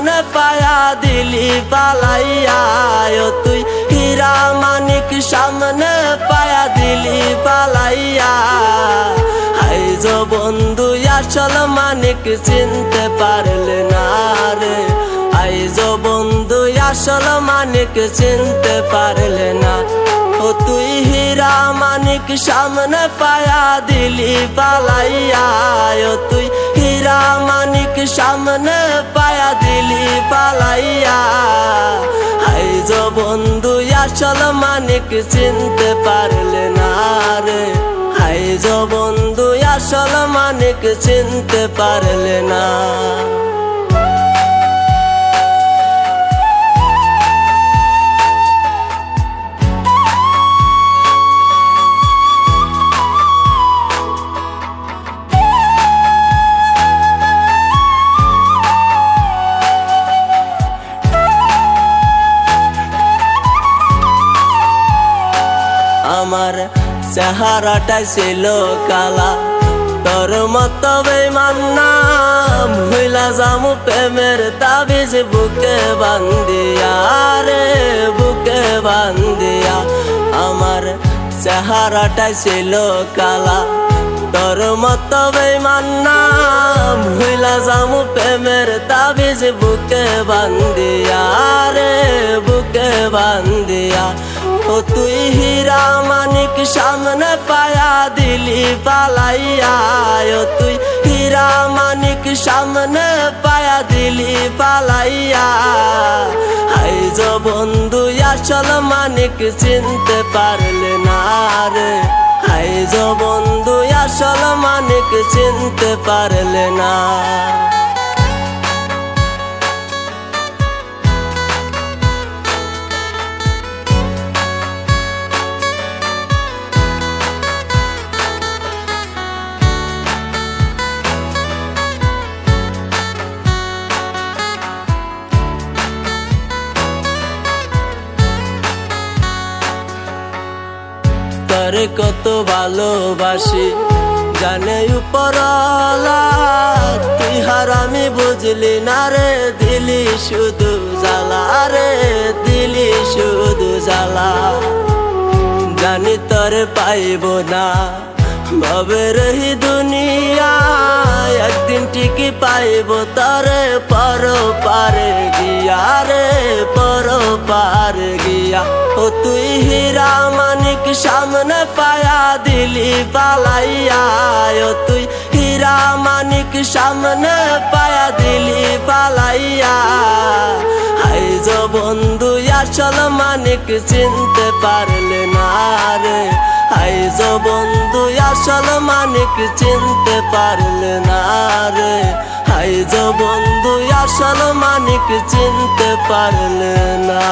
সামনে পায়া দিলি পালাইয়া, ও তুই হীরা মানিক সামনে পায়া দিলি পালাইয়া। আইজ বন্ধু আসল মানিক চিনতে পারলে না রে, আইজ বন্ধু আসল মানিক চিনতে পারলে না। ও তুই হীরা মানিক সামনে পায়া দিলি পালাইয়া, ও তুই হীরা মানিক সামনে পায়া দিলি পালাইয়া। আইজ বন্ধু আসল মানিক চিনতে পারলে না রে, আইজ বন্ধু আসল মানিক চিনতে পারলে না। আমার চেহারাটা ছিল কালা, তোর মতো বেঈমান না ভুইলা যামু প্রেমের তাবিজ বুকে বান্ধিয়া রে, বুকে বান্ধিয়া। আমার চেহারাটা ছিল কালা, তোর মতো বেঈমান না ভুইলা যামু প্রেমের তাবিজ বুকে বান্ধিয়া রে, বুকে বান্ধিয়া। ও তুই হীরা মানিক সামনে পায়া দিলি পালাইয়া, ও তুই হীরা মানিক সামনে পায়া দিলি পালাইয়া। আইজ বন্ধু আসল মানিক চিনতে পারলে না রে, আইজ বন্ধু আসল মানিক চিনতে পারলে না। তোরে কত ভালোবাসি জানে উপরওয়ালা, তুই হারামি বুঝলি না রে, দিলি শুধু জ্বালা রে, দিলি শুধু জ্বালা। জানি তোরে পাইব না ভবের হি দুনিয়া, একদিন ঠিকই পাইব তোরে পর পারে গিয়া রে, পর পারে গিয়া। ও তুই হীরা মানিক সামনে পায়া দিলি পালাইয়া, ও তুই হীরা মানিক সামনে পায়া দিলি পালাইয়া। আইজ বন্ধু আসল মানিক চিনতে পারলে না রে, আইজ বন্ধু আসল মানিক চিনতে পারলে না রে, আইজ বন্ধু আসল মানিক চিনতে পারলে না।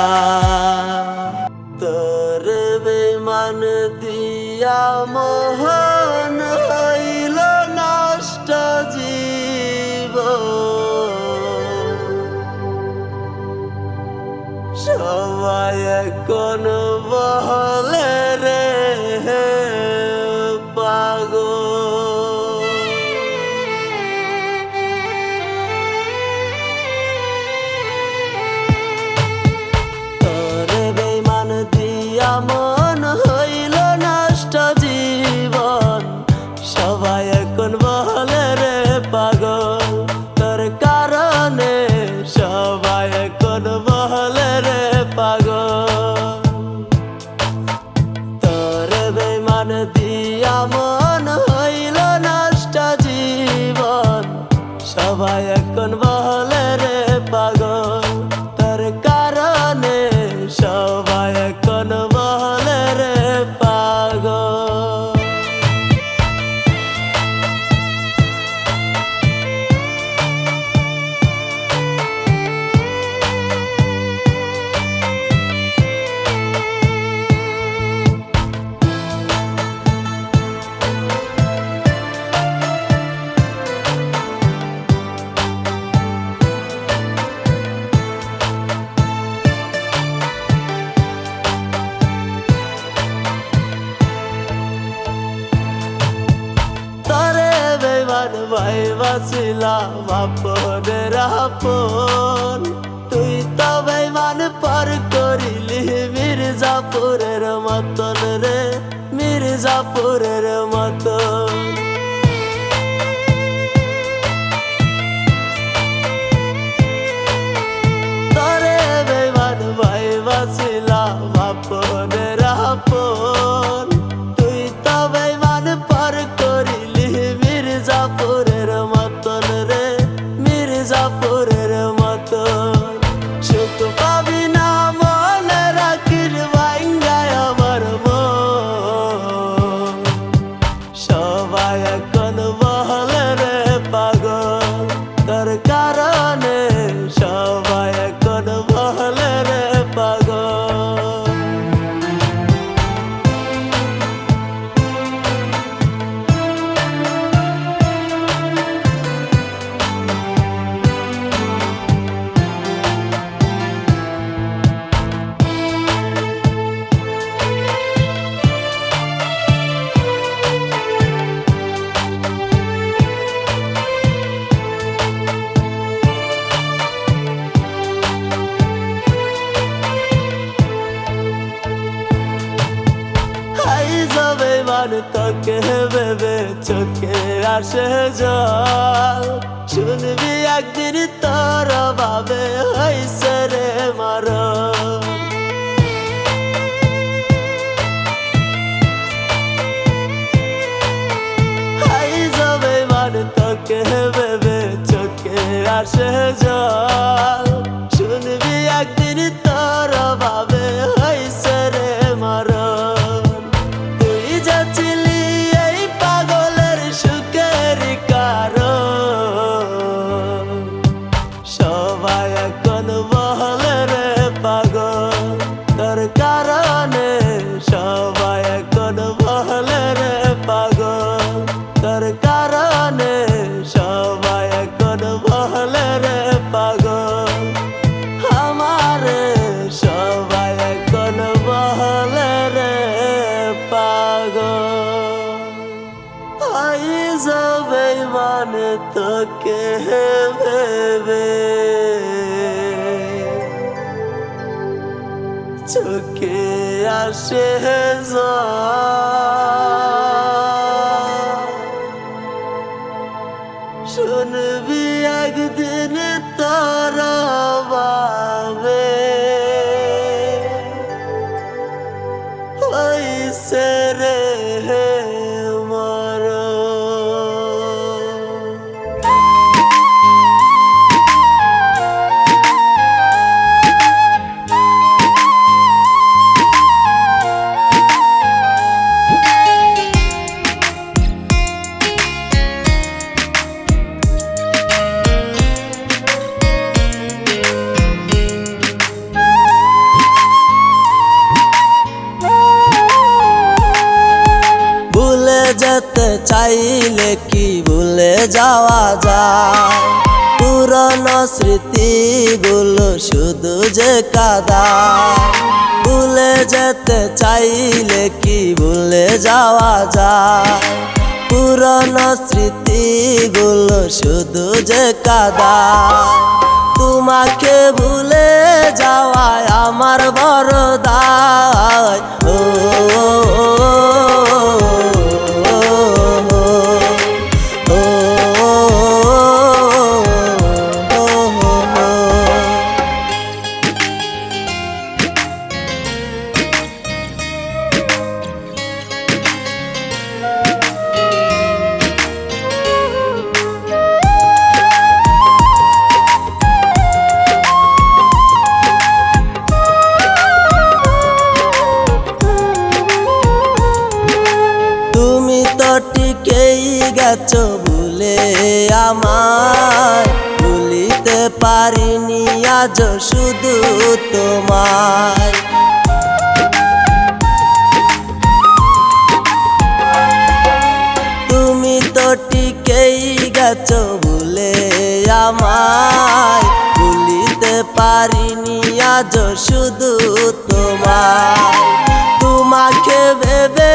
তোর বেঈমান দিয়া মোহন হইল নষ্ট জীবন, সবাই এখন বলে রে পাগল। তোর বেঈমান দিয়া মন হইল নষ্ট জীবন, সবাই এখন বলে রে পাগল। তোর কারণে সবাই এখন বলে রে পাগল। তোর বেঈমান দিয়া মন হইল নষ্ট জীবন, সবাই এখন বলে রে পাগল। তোর কারণে সবাই এখন বলে রে পাগল। ভাইবাছিলাম আপনের আপন, তুই তো বেঈমান পার করিলি মির্জাপুরের মতন রে, মির্জাপুরের মতন। তরে বেঈমান ভাইবাছিলাম আপনের আপন, তুই তো বেঈমান পার করিলি মির্জাপুরের মতন রে, মির্জাপুরের মতন। সুখ পাবি না মনে রাখিস ভাঙ্গায় আমার মন, সবাই এখন বলে রে পাগল তোর কারণে, সবাই এখন বলে রে পাগল। বেঈমান তোকে ভেবে চোখে আসে জল, শুনবি একদিন তোর ভাবে হইছে রে মরণ। বেঈমান তোকে ভেবে চোখে আসে জল, শুনবি একদিন তোর ভাবে হইছে রে মরণ। এই পাগলের সুখের কারণ, সবাই এখন বলে রে পাগল তোর কারণে, সবাই এখন বলে রে পাগল তোর কারণে, সবাই এখন বলে রে পাগল আমারে, সবাই এখন বলে রে পাগল। বেঈমান তোকে ভেবে চোখে আসে জল, শুনবি একদিন তোর ভাবে হইছে রে মরণ। যেতে চাইলে কি ভুলে যাওয়া যায়, পুরনো স্মৃতিগুলো শুধু যে কাঁদায়। ভুলে যেতে চাইলে কি ভুলে যাওয়া যায়, পুরনো স্মৃতিগুলো শুধু যে কাঁদায়। তোমাকে ভুলে যাওয়ায় আমার বড় দায়, ও টিকেই গেছো ভুলে আমায়, ভুলিতে পারিনি আজ শুধু তোমায়। তুমি তো টিকেই গেছো ভুলে আমায়, ভুলিতে পারিনি আজ শুধু তোমায়। তোমাকে ভেবে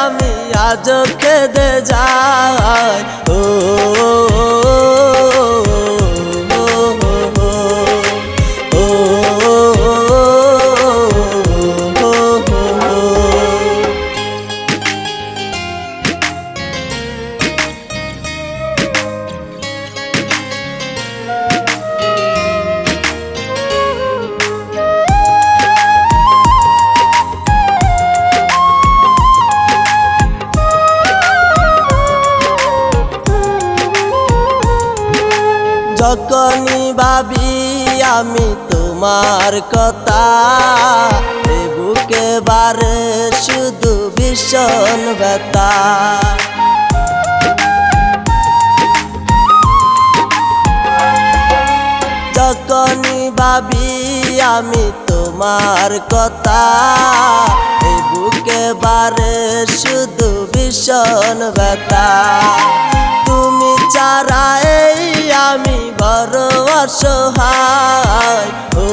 আমি আজ কেঁদে যায়। ও যখনই ভাবি আমি তোমার কথা, এ বুকে বারে শুধু ভীষণ ব্যথা। যখনই ভাবি আমি তোমার কথা, এ বুকে বারে শুধু ভীষণ ব্যথা। তুমি ছাড়া এই আমি বড় অসহায়। ও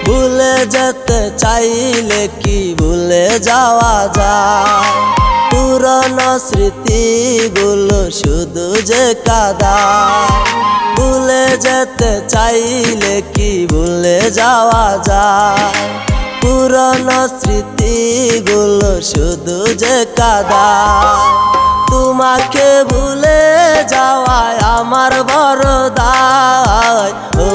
ভুলে যেতে চাইলে কি ভুলে যাওয়া যায়? পুরনো স্মৃতিগুলো শুধু যে কাঁদায়। ভুলে যেতে চাইলে কি ভুলে যাওয়া যায়? পুরনো স্মৃতিগুলো শুধু যে কাঁদায়। তোমাকে ভুলে যাওয়ায় আমার বড় দায়। ও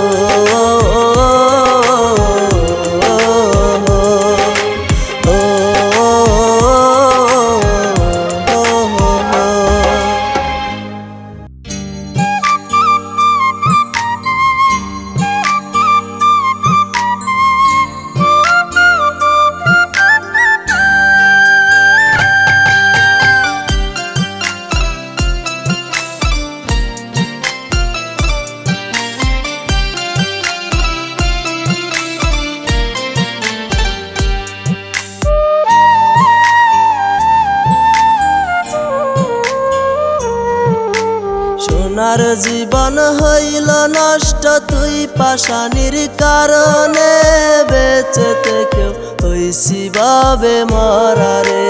সোনার জীবন হইল নষ্ট তুই পাশানির কারণে, বেঁচে থেকেও হইছি ভাবে মরারে।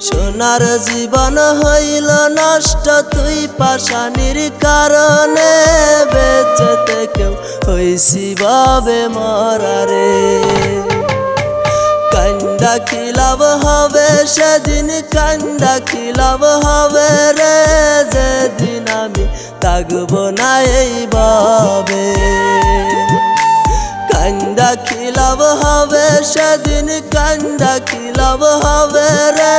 সোনার জীবন হইল নষ্ট তুই পাশানির কারণে, বেঁচে থেকেও হইছি ভাবে মরারে। কান্দা কি লাভ হবে সেদিন, কান্দা কি লাভ হবে রে, যেদিন আমি থাকবো না এইভাবে। কান্দা কি লাভ হবে সেদিন, কান্দা কি লাভ হবে রে,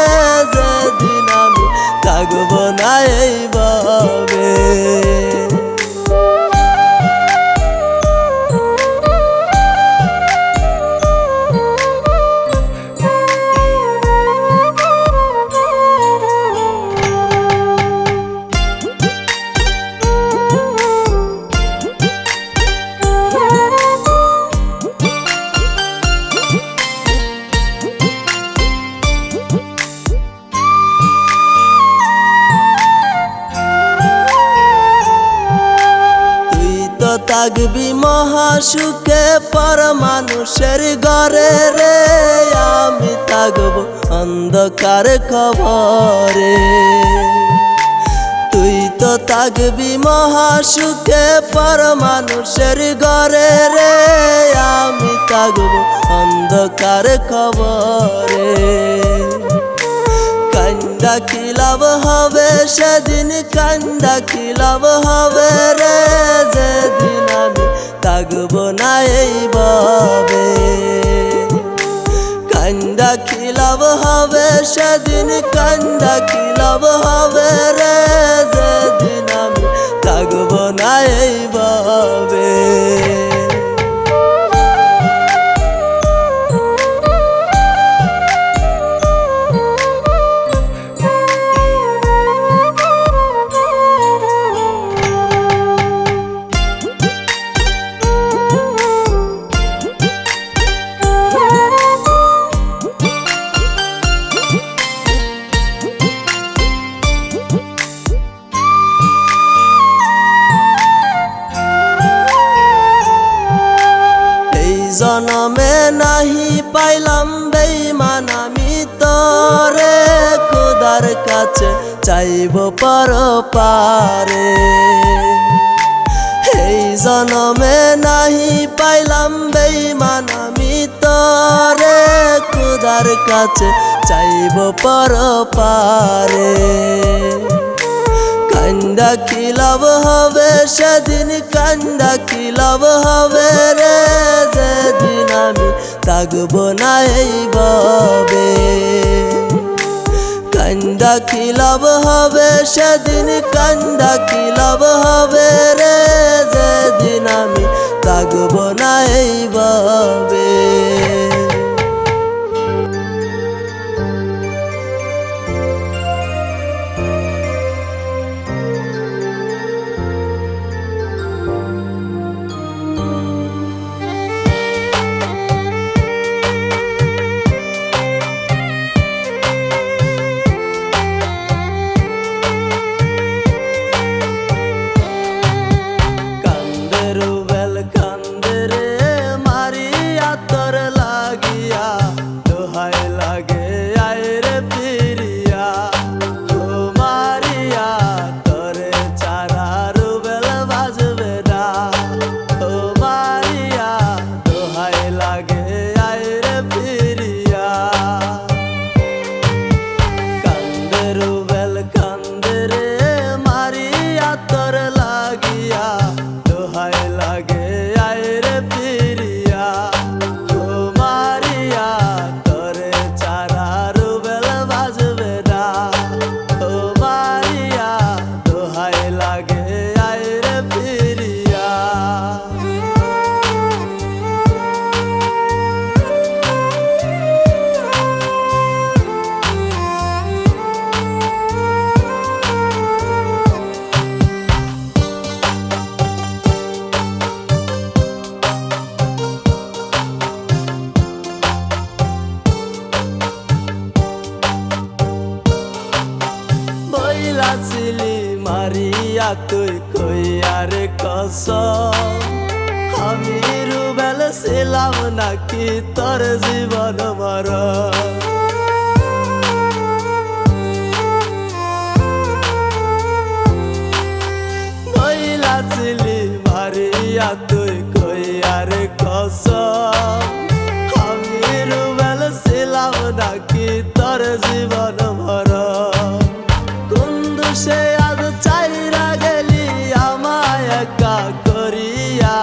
যেদিন আমি থাকবো না এইভাবে। থাকবি মহাসুখে পর মানুষের ঘরে রে, আমি থাকবো অন্ধকার কবরে। তুই তো থাকবি মহাসুখে পর মানুষের ঘরে রে, আমি থাকবো অন্ধকার কবরে। কান্দা কি লাভ হবে সেদিন, কান্দা কি লাভ হবে রে, যেদিন আমি থাকবো না এইভাবে। কান্দা কি লাভ হবে সেদিন, কান্দা কি লাভ হবে রে, যেদিন আমি থাকবো না এইভাবে। জনমে নাহি পাইলাম বেঈমান আমি তরে, খোদার কাছে চাইব পরপারে। এই জনমে নাহি পাইলাম বেঈমান আমি তরে, খোদার কাছে চাইব পরপারে। কান্দা কি লাভ হবে সেদিন, কান্দা কি লাভ হবে রে, যেদিন আমি থাকব না এই ভাবে। কান্দা কি লাভ হবে সেদিন, কান্দা কি লাভ হবে রে, যেদিন আমি থাকব না এই ভাবে। ছিলি মারিয়া তুই কইয়ার কসম, আমি রুবেল ছিলাম নাকি তোর জীবন মরণ। বইলা ছিলি মারিয়া তুই কইয়ার কসম, আমি রুবেল ছিলাম নাকি তোর জীবন মরণ। সে আজ চাইরা গেলি আমায় একা করিয়া,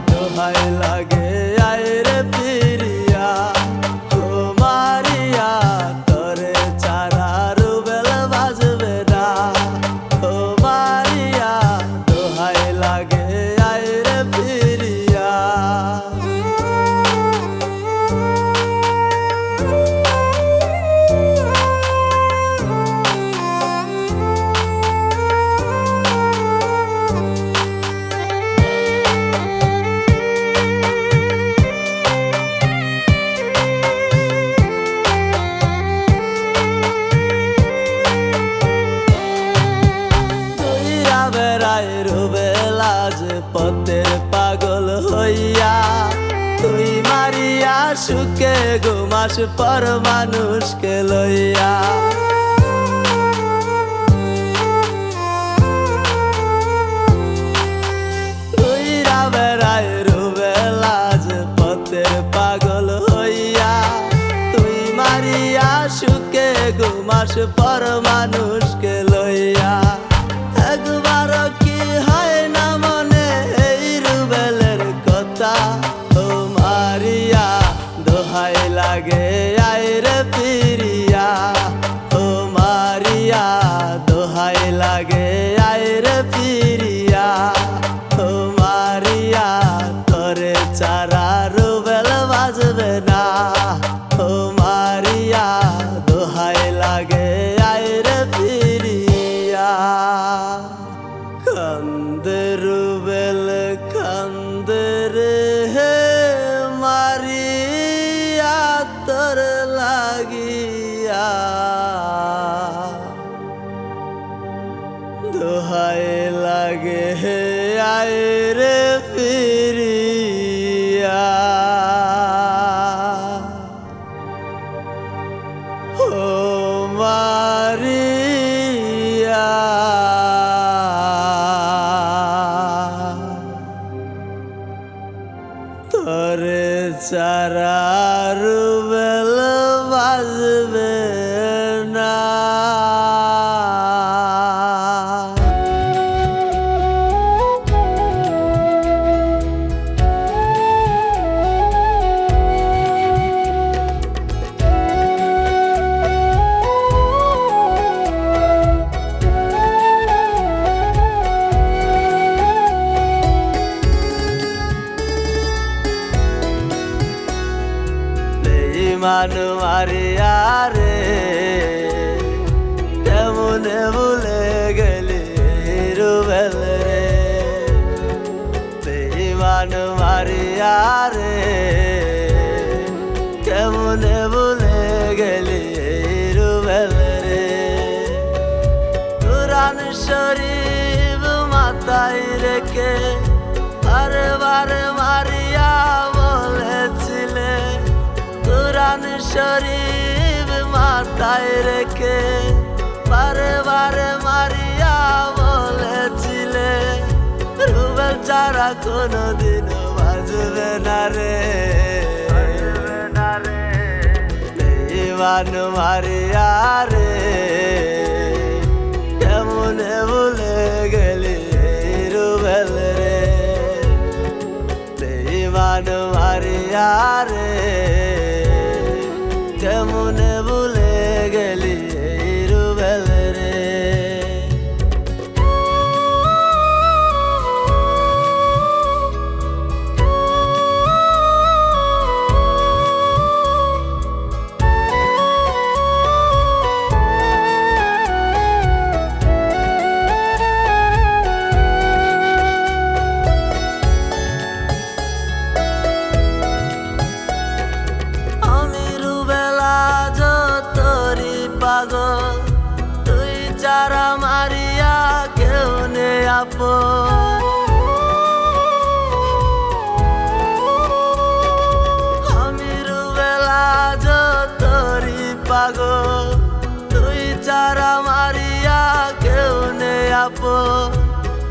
দোহাই লাগে আইরে ফিরিয়া। ও মারিয়া তোরে চারা রুবেল বাজবে না, ও মারিয়া দোহাই লাগে আইরে ফিরিয়া। পথের পাগল হইয়া তুই মারিয়া সুখে ঘুমাস পর মানুষকে লইয়া। তুইরা বেড়ায় রুবেলা যে পথের পাগল হইয়া তুই মারিয়া সুখে ঘুমাস পর মানুষকে লইয়া। একবার কি হয় না মনে এই রুবেলের কথা, ও মারিয়া দোহাই লাগে আইরে ফিরিয়া। ও মারিয়া দোহাই লাগে আইরে ফিরিয়া। ও মারিয়া তোরে চারা রুবেল বাজবে না, ও মারিয়া দোহাই লাগে আইরে ফিরিয়া। কান্দে রুবেল কান্দে রে হে মারিয়া তোর লাগিয়া। দোহাই লাগে হে আইরে ফিরিয়া। সারা রুবেল বাজবে না। মানু মারিয়া রে কেমনে ভুলে গেলি রুবেল রে, মানু মারিয়া রে কেমনে ভুলে গেলি রুবেল রে। কুরআন শরীফ মাথায় রেখে বারে বারে মারিয়া বলেছিলে, কুরআন শরীফ মাথায় রেখে বারে বারে মারিয়া বলেছিলে, রুবেল ছাড়া কোনোদিন বাজবে না রে। বেঈমান মারিয়া রে কেমনে ভুলে গেলি রুবেল রে, বেঈমান মারিয়া রে কেমনে ভুলে গেলি রুবেল রে। পাগল তুই চারা মারিয়া কেউ নে আপন, আমি রুবেল আজ তোরি পাগল তুই চারা মারিয়া কেউ নে আপন।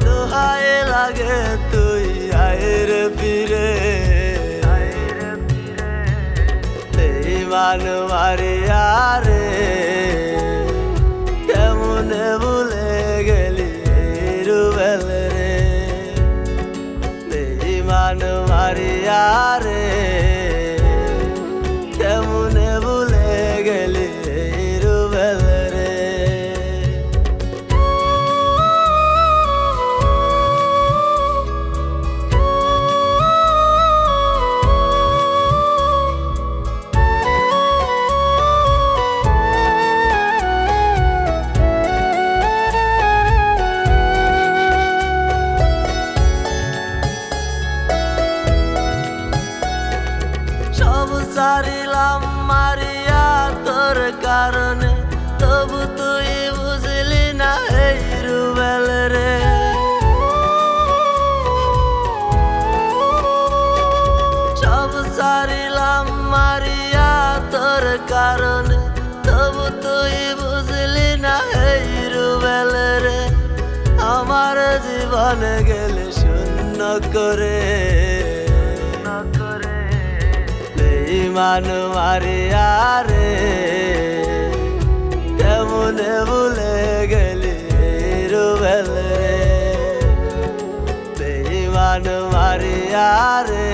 দোহাই লাগে তুই আয়ের ফিরে, বেঈমান মারিয়া রে কেমনে ভুলে গেলি রুবেল রে, বেঈমান মারিয়া রে কেমনে ভুলে গেলি রুবেল রে। সারিলাম মারিয়া তোর কারণে, তবু তুই বুঝলি না এই রুবেল রে। সব সারিলাম মারিয়া তোর কারণে, তবু তুই বুঝলি না এই রুবেল রে। আমার জীবন গেলে শূন্য করে, বেঈমান মারিয়া রে কেমনে ভুলে গেলি রুবেল রে, বেঈমান মারিয়া রে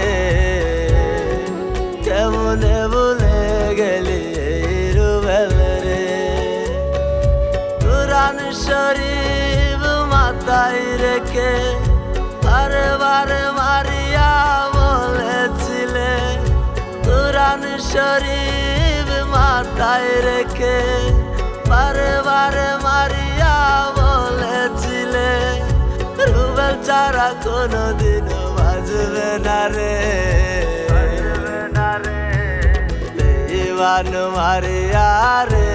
কেমনে ভুলে গেলি রুবেল রে। কুরআন শরীফ মাথায় রেখে বারে বারে মারিয়া বলেছিলে, কুরআন শরীফ মাথায় রেখে বারে বারে মারিয়া বলেছিলে, রুবেল ছাড়া কোনোদিন বাজবে না রে। বেঈমান মারিয়া রে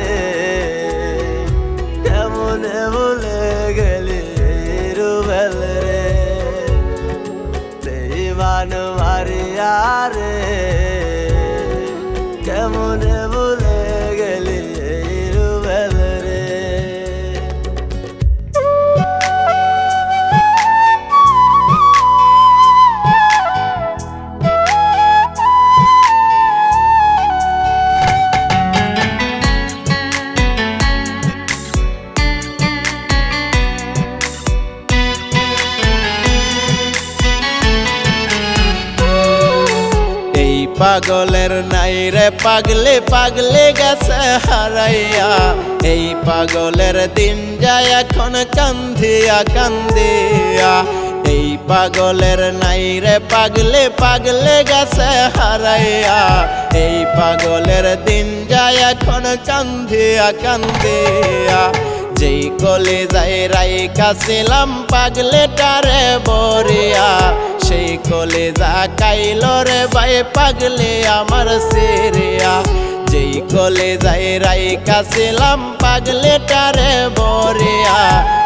কেমনে ভুলে গেলি রুবেল রে, বেঈমান মারিয়া রে কেমনে ভুলে গেলি রুবেল রে। পাগলের নাই রে পাগলে পাগলে গেছে হারাইয়া, এই পাগলের দিন যায় এখন কান্দিয়া কান্দিয়া। এই পাগলের নাই রে পাগলে পাগলে গেছে হারাইয়া, এই পাগলের দিন যায় এখন কান্দিয়া কান্দিয়া। যেই কলেজায় রাইখা ছিলাম পাগলেটারে বরিয়া, সেই কলেজা কাইল রে ভাই পাগলে আমার সিরিয়া। যেই কলেজায় রাইখা ছিলাম পাগলেটারে বরিয়া,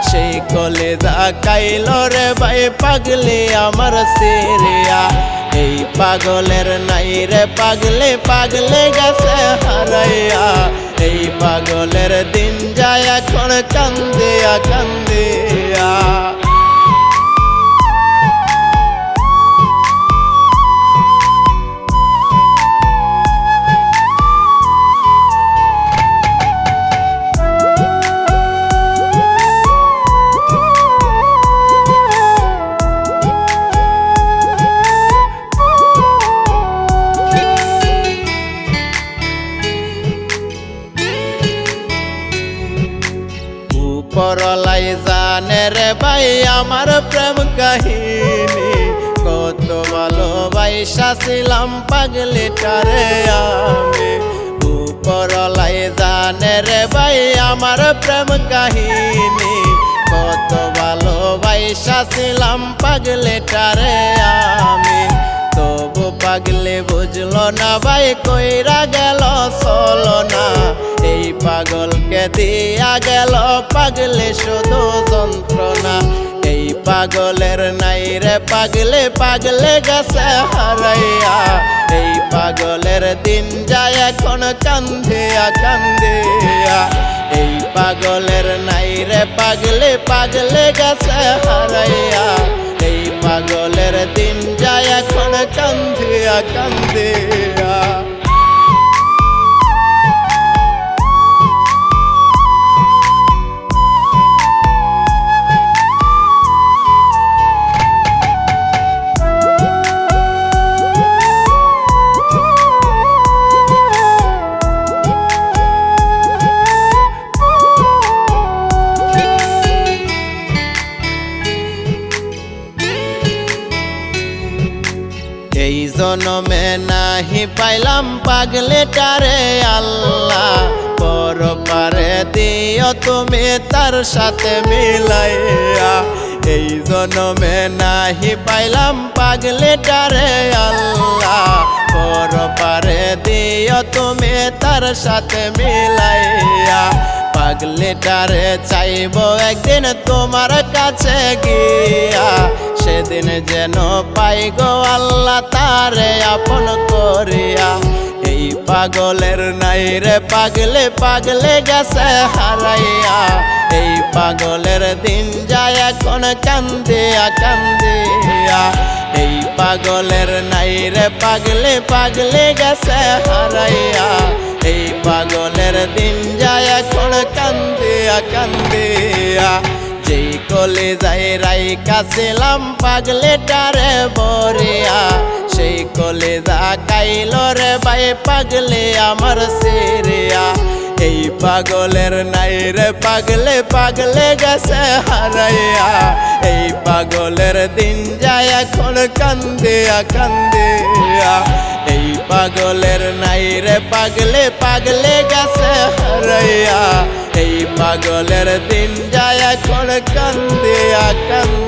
সেই কলেজা কাইল রে ভাই পাগলে আমার সিরিয়া। এই পাগলের নাই রে পাগলে পাগলে গেছে হারাইয়া, এই পাগলের দিন যায় এখন কান্দিয়া কান্দিয়া। পরলাই জানে রে ভাই আমার প্রেম কাহিনী, কত ভালোবাসা ছিলাম পাগলেটারে আমি। পরলাই জানে রে ভাই আমার প্রেম কাহিনী, কত ভালোবাসা ছিলাম পাগলেটারে আমি। তবু পাগলে বুঝলো না ভাই কইরা গেল চলো না, এই পাগলকে দিয়া গেল পাগলে শুধু যন্ত্রণা। এই পাগলের নাই রে পাগলে পাগলে গেছে হারাইয়া, এই পাগলের দিন যায় এখন কান্দিয়া কান্দিয়া। এই পাগলের নাই রে পাগলে পাগলে গেছে হারাইয়া, এই পাগলের দিন যায় এখন কান্দিয়া কান্দিয়া। এই জনমে নাহি পাইলাম পাগলেটারে আল্লাহ, পরপারে দিও তুমি তার সাথে মিলাইয়া। এই জনমে নাহি পাইলাম পাগলেটারে আল্লাহ, পরপারে দিও তুমি তার সাথে মিলাইয়া। পাগলেটারে চাইবো একদিন তোমার কাছে গিয়া, সেদিন যেন পাই গো আল্লাহ তারে আপন করিয়া। এই পাগলের নাই রে পাগলে পাগলে গেছে হারাইয়া, এই পাগলের দিন যায় এখন কান্দিয়া কান্দিয়া। এই পাগলের নাই রে পাগলে পাগলে গেছে হারাইয়া, এই পাগলের দিন যায় এখন কান্দিয়া কান্দিয়া। যেই কলেজায় রাইখা ছিলাম পাগলেটারে বরিয়া, সেই কলেজা কাইল রে ভাই পাগলে আমার সিরিয়া। এই পাগলের নাই রে পাগলে পাগলে গেছে হারাইয়া, এই পাগলের দিন যায় এখন কান্দিয়া কান্দিয়া। এই পাগলের নাই রে পাগলে পাগলে গেছে হারাইয়া, এই পাগলের দিন যায় এখন কান্দিয়া কান্দিয়া।